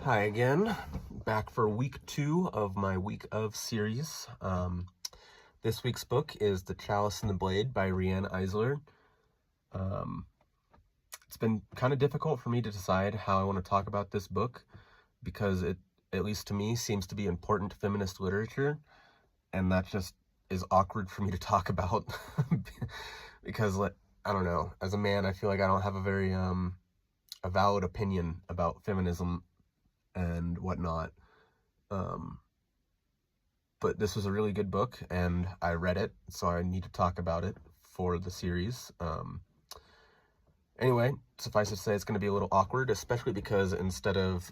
Hi again, back for week 2 of my week of series. This week's book is The Chalice and the Blade by Riane Eisler. It's been kind of difficult for me to decide how I want to talk about this book because it, at least to me, seems to be important feminist literature, and that just is awkward for me to talk about because, I don't know, as a man, I feel like I don't have a very a valid opinion about feminism and whatnot. But this was a really good book, and I read it, so I need to talk about it for the series. Anyway, suffice it to say, it's going to be a little awkward, especially because instead of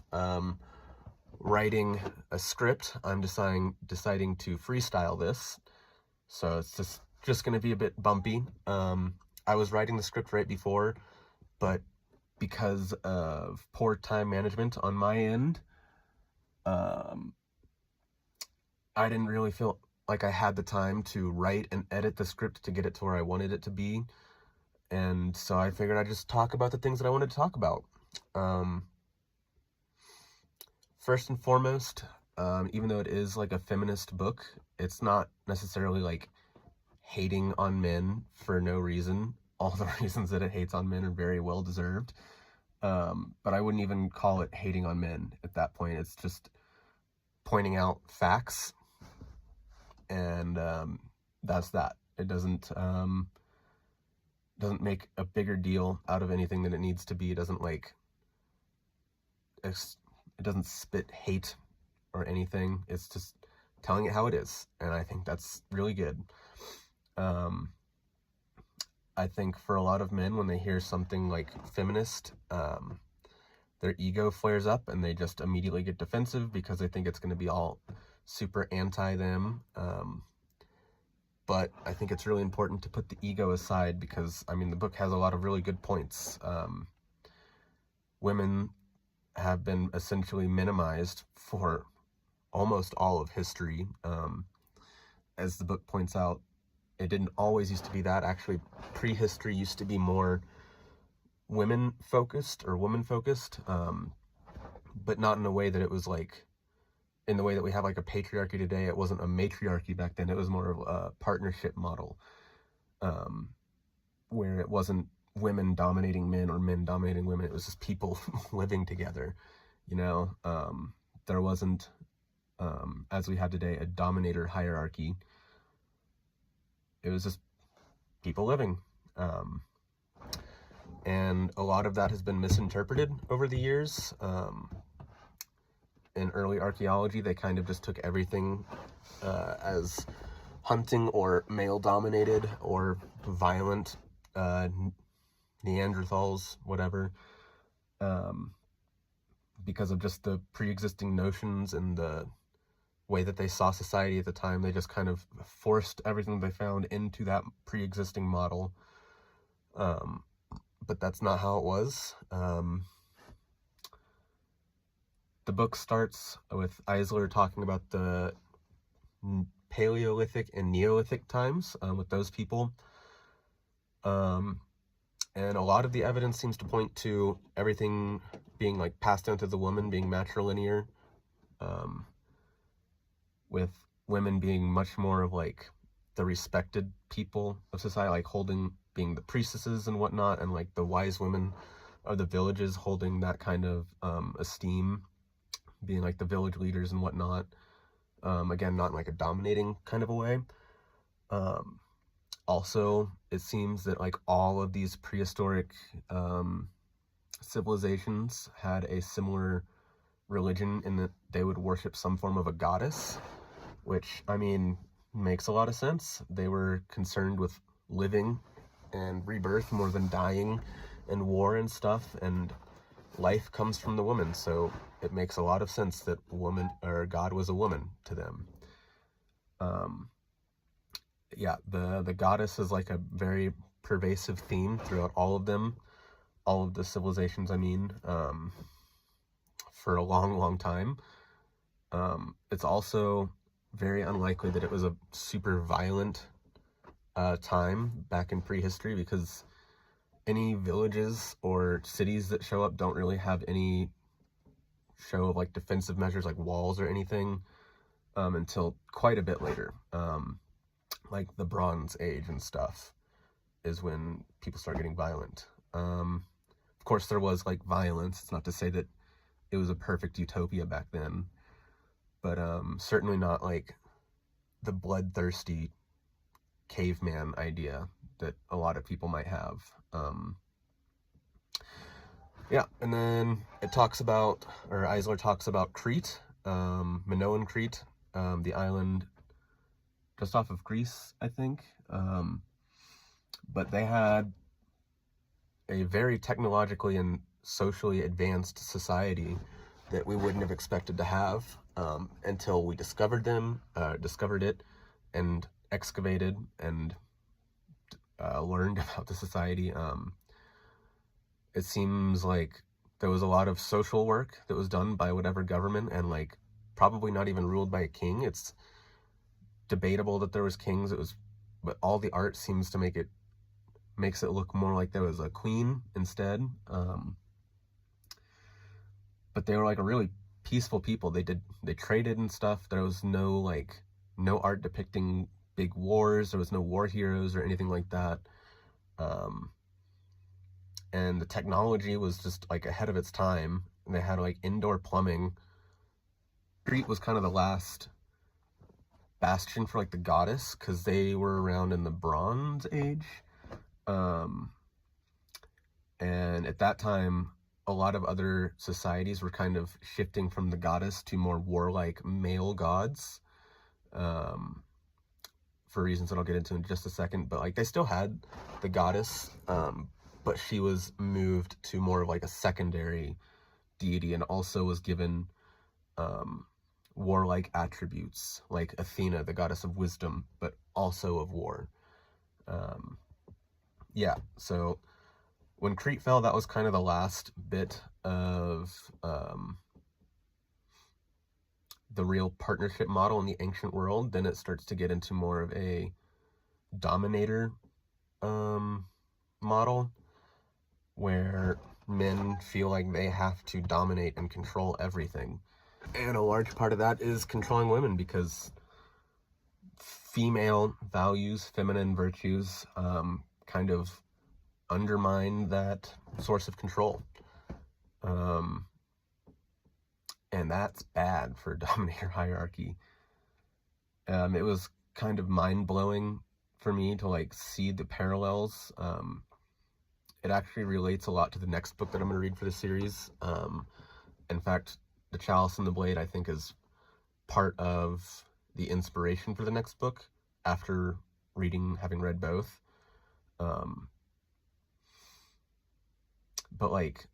writing a script, I'm deciding to freestyle this. So it's just going to be a bit bumpy. I was writing the script right before, but because of poor time management on my end, I didn't really feel like I had the time to write and edit the script to get it to where I wanted it to be. And so I figured I'd just talk about the things that I wanted to talk about. First and foremost, even though it is like a feminist book, it's not necessarily like hating on men for no reason. All the reasons that it hates on men are very well deserved. But I wouldn't even call it hating on men at that point. It's just pointing out facts, and that's that. It doesn't make a bigger deal out of anything than it needs to be. It doesn't it doesn't spit hate or anything. It's just telling it how it is, and I think that's really good. I think for a lot of men, when they hear something like feminist, their ego flares up and they just immediately get defensive because they think it's going to be all super anti-them. But I think it's really important to put the ego aside because, I mean, the book has a lot of really good points. Women have been essentially minimized for almost all of history. As the book points out, it didn't always used to be that. Actually, prehistory used to be more women-focused or woman-focused, but not in a way that it was like, in the way that we have like a patriarchy today. It wasn't a matriarchy back then. It was more of a partnership model, where it wasn't women dominating men or men dominating women. It was just people living together, you know. There wasn't, as we have today, a dominator hierarchy. It was just people living. And a lot of that has been misinterpreted over the years. In early archaeology, they kind of just took everything as hunting or male-dominated or violent, Neanderthals, whatever, because of just the pre-existing notions and the way that they saw society at the time. They just kind of forced everything they found into that pre-existing model. But that's not how it was. The book starts with Eisler talking about the Paleolithic and Neolithic times with those people. And a lot of the evidence seems to point to everything being like passed down to the woman, being matrilinear, with women being much more of like the respected people of society, like being the priestesses and whatnot, and like the wise women of the villages holding that kind of esteem, being like the village leaders and whatnot. Again, not in like a dominating kind of a way. Also, it seems that like all of these prehistoric civilizations had a similar religion in that they would worship some form of a goddess, which, I mean, makes a lot of sense. They were concerned with living and rebirth more than dying and war and stuff, and life comes from the woman, so it makes a lot of sense that woman, or God, was a woman to them. Yeah, the goddess is like a very pervasive theme throughout all of them, all of the civilizations, I mean, for a long time. It's also very unlikely that it was a super violent time back in prehistory, because any villages or cities that show up don't really have any show of like defensive measures like walls or anything until quite a bit later. Like the Bronze Age and stuff is when people start getting violent. Of course, there was like violence. It's not to say that it was a perfect utopia back then, but certainly not like the bloodthirsty caveman idea that a lot of people might have. Yeah, and then it talks about, or Eisler talks about Crete, Minoan Crete, the island just off of Greece, I think. But they had a very technologically and socially advanced society that we wouldn't have expected to have until we discovered it, and excavated and learned about the society. It seems like there was a lot of social work that was done by whatever government, and like probably not even ruled by a king. It's debatable that there was kings. But all the art seems to makes it look more like there was a queen instead. But they were like a really peaceful people. They traded and stuff. There was no art depicting big wars. There was no war heroes or anything like that. And the technology was just like ahead of its time. And they had like indoor plumbing. Crete was kind of the last bastion for like the goddess, because they were around in the Bronze Age. And at that time, a lot of other societies were kind of shifting from the goddess to more warlike male gods, for reasons that I'll get into in just a second. But like they still had the goddess, but she was moved to more of like a secondary deity, and also was given warlike attributes, like Athena, the goddess of wisdom, but also of war. Yeah, so when Crete fell, that was kind of the last bit of the real partnership model in the ancient world. Then it starts to get into more of a dominator model, where men feel like they have to dominate and control everything. And a large part of that is controlling women, because female values, feminine virtues, kind of undermine that source of control. And that's bad for dominator hierarchy. It was kind of mind-blowing for me to like see the parallels. It actually relates a lot to the next book that I'm going to read for the series. In fact, The Chalice and the Blade, I think, is part of the inspiration for the next book after having read both. But like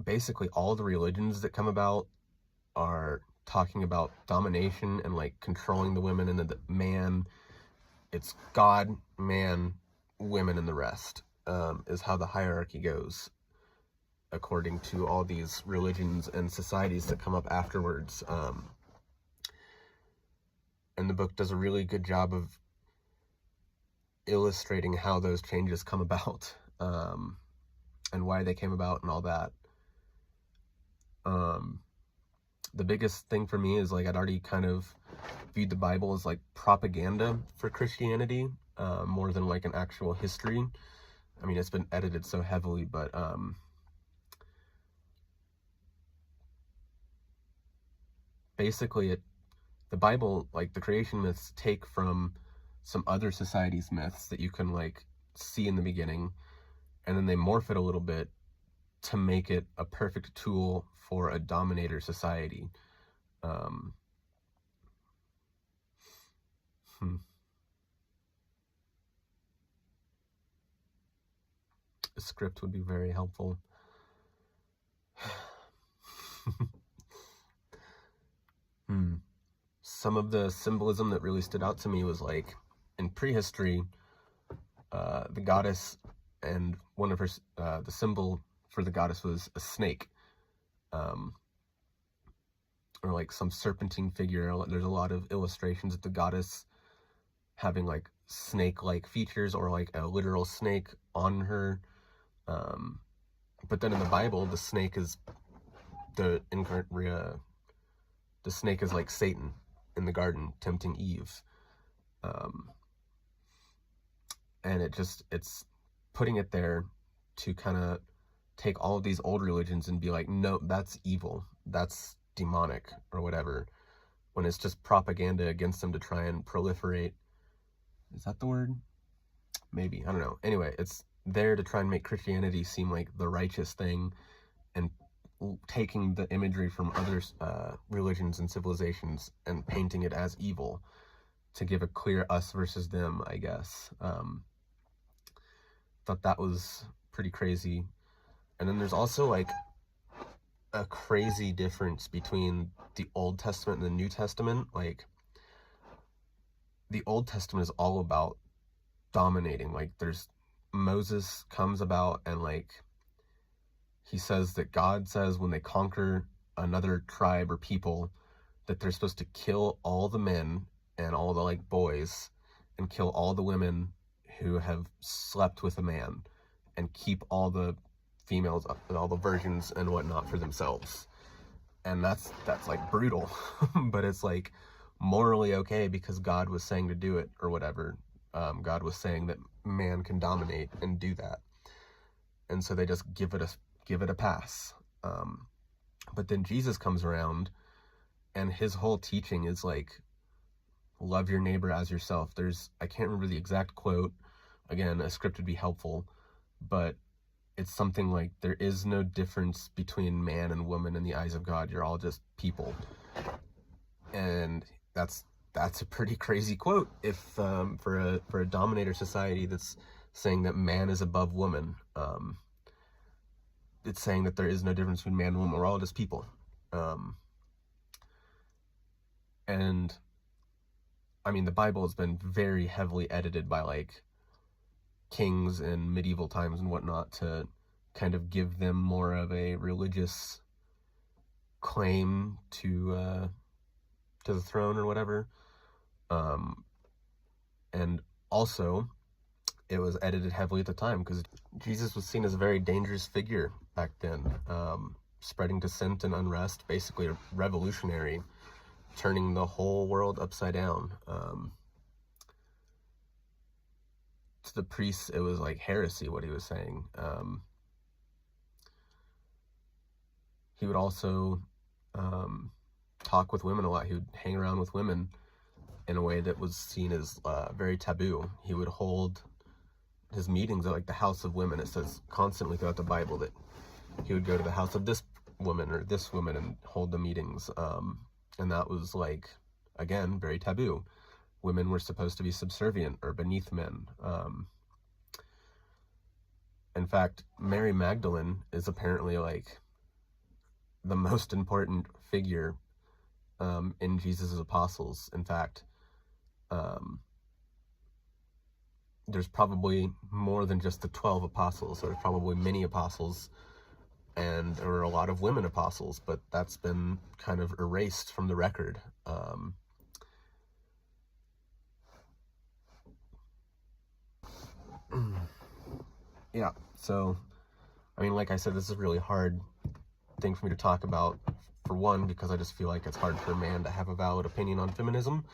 basically all the religions that come about are talking about domination and like controlling the women, and the man, it's God, man, women, and the rest, is how the hierarchy goes, according to all these religions and societies that come up afterwards. And the book does a really good job of illustrating how those changes come about, and why they came about and all that. The biggest thing for me is like I'd already kind of viewed the Bible as like propaganda for Christianity, more than like an actual history. I mean, it's been edited so heavily, but basically the Bible, like the creation myths, take from some other societies' myths that you can like see in the beginning, and then they morph it a little bit to make it a perfect tool for a dominator society. A script would be very helpful. Some of the symbolism that really stood out to me was like in prehistory, the goddess, and one of her, the symbol for the goddess was a snake, or like some serpentine figure. There's a lot of illustrations of the goddess having like snake-like features, or like a literal snake on her. But then in the Bible, the snake is the snake is like Satan in the garden tempting Eve. And it's putting it there to kind of take all of these old religions and be like, no, that's evil, that's demonic or whatever, when it's just propaganda against them to try and proliferate. Is that the word? Maybe, I don't know. Anyway, it's there to try and make Christianity seem like the righteous thing, and taking the imagery from other religions and civilizations and painting it as evil to give a clear us versus them, I guess. Thought that was pretty crazy. And then there's also like a crazy difference between the Old Testament and the New Testament. Like, the Old Testament is all about dominating. Like, Moses comes about and like he says that God says when they conquer another tribe or people that they're supposed to kill all the men and all the like boys and kill all the women who have slept with a man, and keep all the females and all the virgins and whatnot for themselves. And that's like brutal, but it's like morally okay because God was saying to do it or whatever. God was saying that man can dominate and do that, and so they just give it a pass. But then Jesus comes around, and his whole teaching is like, love your neighbor as yourself. I can't remember the exact quote. Again, a script would be helpful, but it's something like, there is no difference between man and woman in the eyes of God. You're all just people. And that's a pretty crazy quote if for a dominator society that's saying that man is above woman. It's saying that there is no difference between man and woman. We're all just people. And I mean, the Bible has been very heavily edited by like kings in medieval times and whatnot to kind of give them more of a religious claim to the throne or whatever. And also it was edited heavily at the time because Jesus was seen as a very dangerous figure back then, spreading dissent and unrest, basically a revolutionary, turning the whole world upside down. To the priests, it was like heresy what he was saying. He would also talk with women a lot. He would hang around with women in a way that was seen as very taboo. He would hold his meetings at like the house of women. It says constantly throughout the Bible that he would go to the house of this woman or this woman and hold the meetings. And that was like, again, very taboo. Women were supposed to be subservient or beneath men. In fact, Mary Magdalene is apparently like the most important figure in Jesus' apostles. In fact, there's probably more than just the 12 apostles. There's probably many apostles, and there were a lot of women apostles, but that's been kind of erased from the record. Yeah, so, I mean, like I said, this is a really hard thing for me to talk about, for one, because I just feel like it's hard for a man to have a valid opinion on feminism,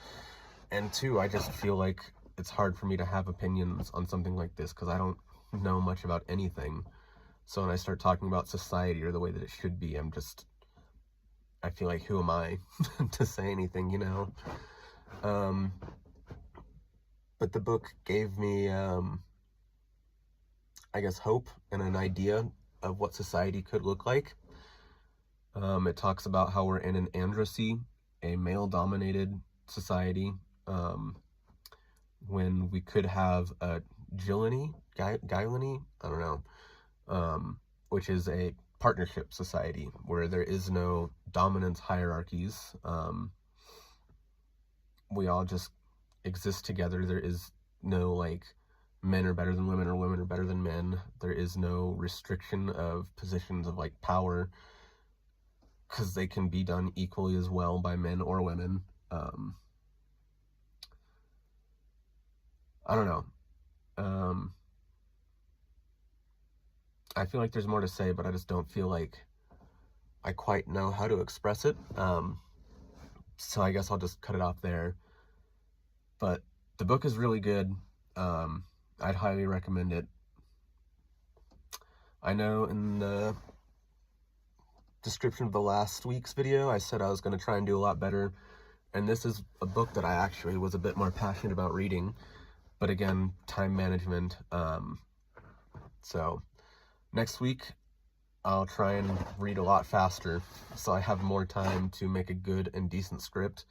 and two, I just feel like it's hard for me to have opinions on something like this because I don't know much about anything. So when I start talking about society or the way that it should be, I feel like, who am I to say anything, you know? But the book gave me, I guess, hope and an idea of what society could look like. It talks about how we're in an androcy, a male-dominated society, when we could have a gileny, I don't know, which is a partnership society where there is no dominance hierarchies. We all just exist together. There is no like men are better than women or women are better than men. There is no restriction of positions of like power because they can be done equally as well by men or women. I don't know. I feel like there's more to say, but I just don't feel like I quite know how to express it. So I guess I'll just cut it off there. But the book is really good. I'd highly recommend it. I know in the description of the last week's video, I said I was going to try and do a lot better. And this is a book that I actually was a bit more passionate about reading. But again, time management. So next week, I'll try and read a lot faster so I have more time to make a good and decent script.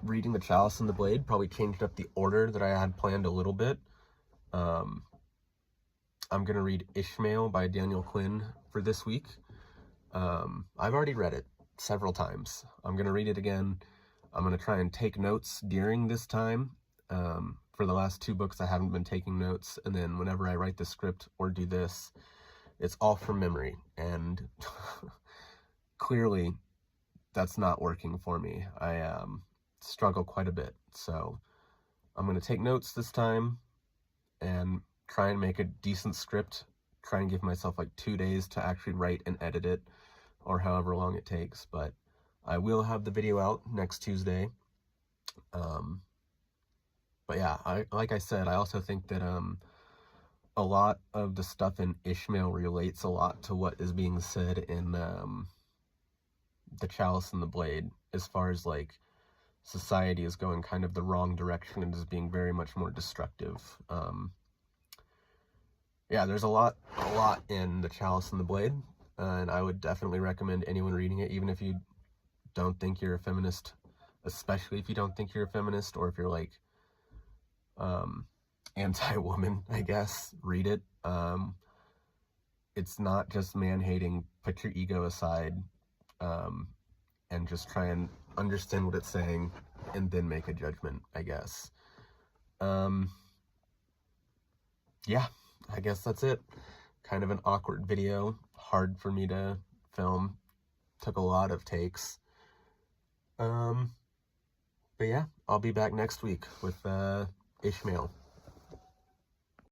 Reading the Chalice and the Blade probably changed up the order that I had planned a little bit. I'm going to read Ishmael by Daniel Quinn for this week. I've already read it several times. I'm going to read it again. I'm going to try and take notes during this time. For the last 2 books, I haven't been taking notes. And then whenever I write the script or do this, it's all from memory. And clearly, that's not working for me. I struggle quite a bit. So I'm going to take notes this time and try and make a decent script. Try and give myself like 2 days to actually write and edit it, or however long it takes. But I will have the video out next Tuesday. But yeah, like I said, I also think that a lot of the stuff in Ishmael relates a lot to what is being said in the Chalice and the Blade, as far as like society is going kind of the wrong direction and is being very much more destructive. Yeah, there's a lot in the Chalice and the Blade, and I would definitely recommend anyone reading it, even if you don't think you're a feminist, especially if you don't think you're a feminist, or if you're like anti-woman, I guess. Read it. It's not just man-hating. Put your ego aside, and just try and understand what it's saying, and then make a judgment, I guess. Yeah, I guess that's it. Kind of an awkward video, hard for me to film, took a lot of takes. But yeah, I'll be back next week with Ishmael.